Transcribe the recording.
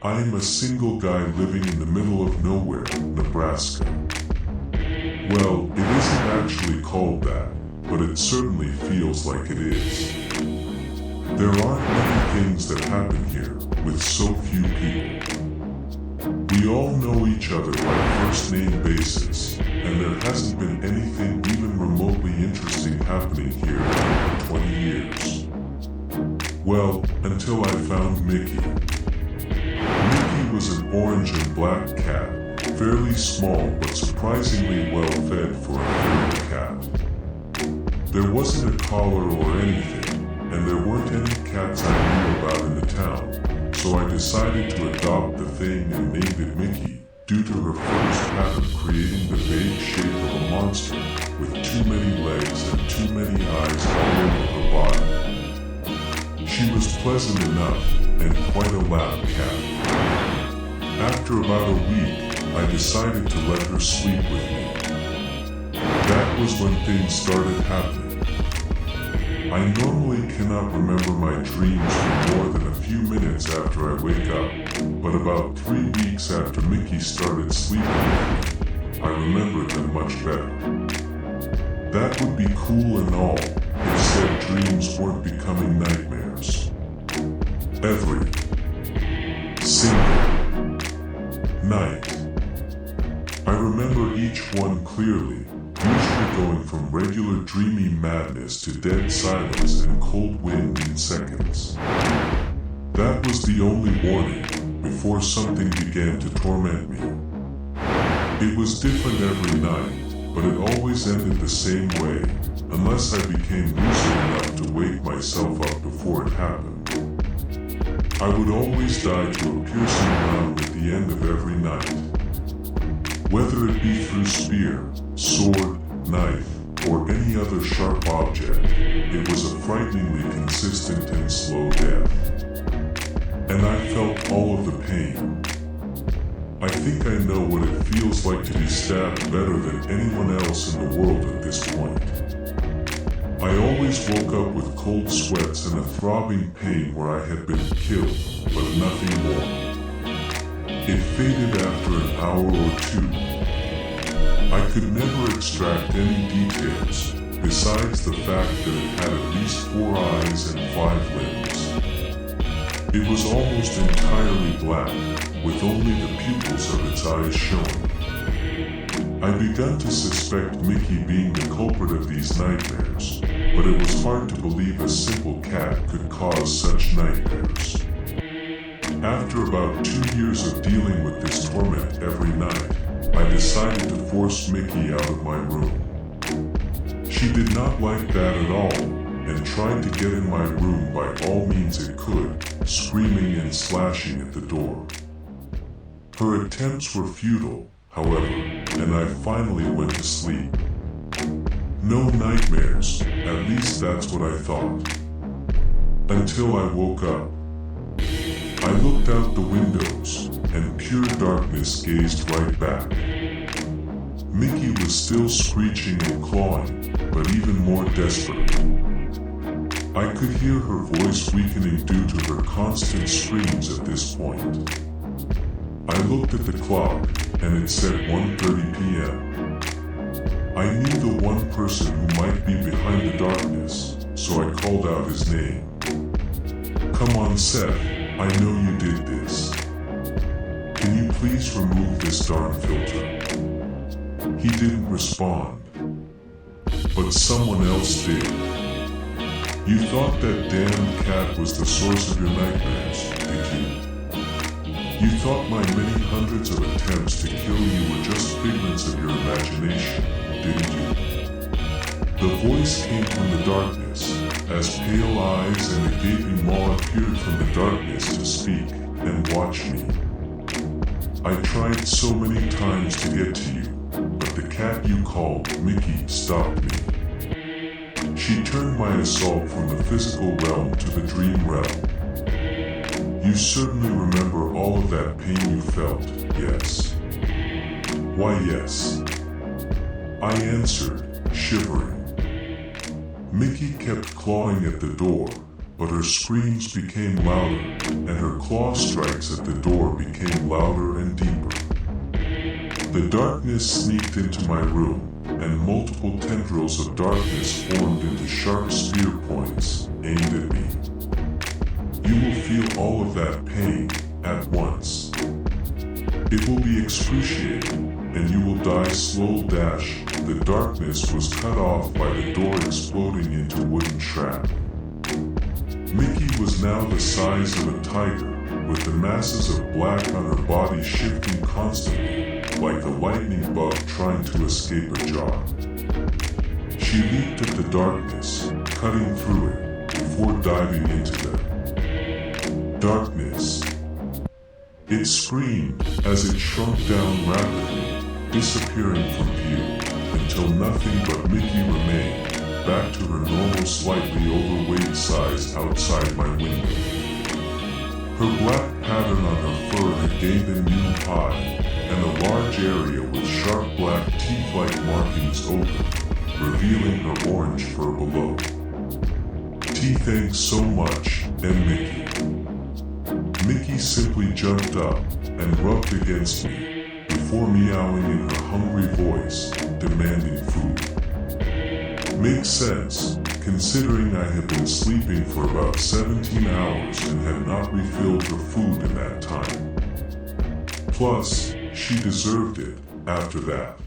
I am a single guy living in the middle of nowhere, Nebraska. Well, it isn't actually called that, but it certainly feels like it is. There aren't many things that happen here, with so few people. We all know each other by first-name basis, and there hasn't been anything even remotely interesting happening here in 20 years. Well, until I found Mickey. Mickey was an orange and black cat, fairly small but surprisingly well fed for a feral cat. There wasn't a collar or anything, and there weren't any cats I knew about in the town, so I decided to adopt the thing and named it Mickey, due to her fur's pattern creating the vague shape of a monster with too many legs and too many eyes all over her body. She was pleasant enough, and quite a loud cat. After about a week, I decided to let her sleep with me. That was when things started happening. I normally cannot remember my dreams for more than a few minutes after I wake up, but about 3 weeks after Mickey started sleeping with me, I remembered them much better. That would be cool and all, if said dreams weren't becoming nightmares. Every single night. I remember each one clearly, usually going from regular dreamy madness to dead silence and cold wind in seconds. That was the only warning before something began to torment me. It was different every night, but it always ended the same way, unless I became lucid enough to wake myself up before it happened. I would always die to a piercing wound at the end of every night. Whether it be through spear, sword, knife, or any other sharp object, it was a frighteningly consistent and slow death. And I felt all of the pain. I think I know what it feels like to be stabbed better than anyone else in the world at this point. I always woke up with cold sweats and a throbbing pain where I had been killed, but nothing more. It faded after an hour or two. I could never extract any details, besides the fact that it had at least 4 eyes and 5 limbs. It was almost entirely black, with only the pupils of its eyes showing. I began to suspect Mickey being the culprit of these nightmares, but it was hard to believe a simple cat could cause such nightmares. After about 2 years of dealing with this torment every night, I decided to force Mickey out of my room. She did not like that at all, and tried to get in my room by all means it could, screaming and slashing at the door. Her attempts were futile, however, and I finally went to sleep. No nightmares, at least that's what I thought. Until I woke up. I looked out the windows, and pure darkness gazed right back. Mickey was still screeching and clawing, but even more desperate. I could hear her voice weakening due to her constant screams at this point. I looked at the clock, and it said 1:30 p.m. I knew the one person who might be behind the darkness, so I called out his name. "Come on, Seth, I know you did this. Can you please remove this darn filter?" He didn't respond. But someone else did. "You thought that damned cat was the source of your nightmares, did you? You thought my many hundreds of attempts to kill you were just figments of your imagination, didn't you?" The voice came from the darkness, as pale eyes and a gaping maw appeared from the darkness to speak and watch me. I tried so many times to get to you, but the cat you called Mickey stopped me. She turned my assault from the physical realm to the dream realm. You certainly remember all of that pain you felt, yes? Why, yes. I answered, shivering. Mickey kept clawing at the door, but her screams became louder, and her claw strikes at the door getting louder and deeper. The darkness sneaked into my room, and multiple tendrils of darkness formed into sharp spear points aimed at me. You will feel all of that pain at once. It will be excruciating, and you will die slow. The darkness was cut off by the door exploding into wooden shrapnel. Mickey was now the size of a tiger, with the masses of black on her body shifting constantly, like a lightning bug trying to escape a jar. She leaped at the darkness, cutting through it, before diving into the darkness. It screamed as it shrunk down rapidly, disappearing from view, until nothing but Mickey remained, back to her normal slightly overweight size outside my window. Her black pattern on her fur had gained a new high, and a large area with sharp black teeth-like markings opened, revealing her orange fur below. T, thanks so much, and Mickey. Mickey simply jumped up and rubbed against me, before meowing in her hungry voice, demanding food. Makes sense, considering I had been sleeping for about 17 hours and had not refilled her food in that time. Plus, she deserved it after that.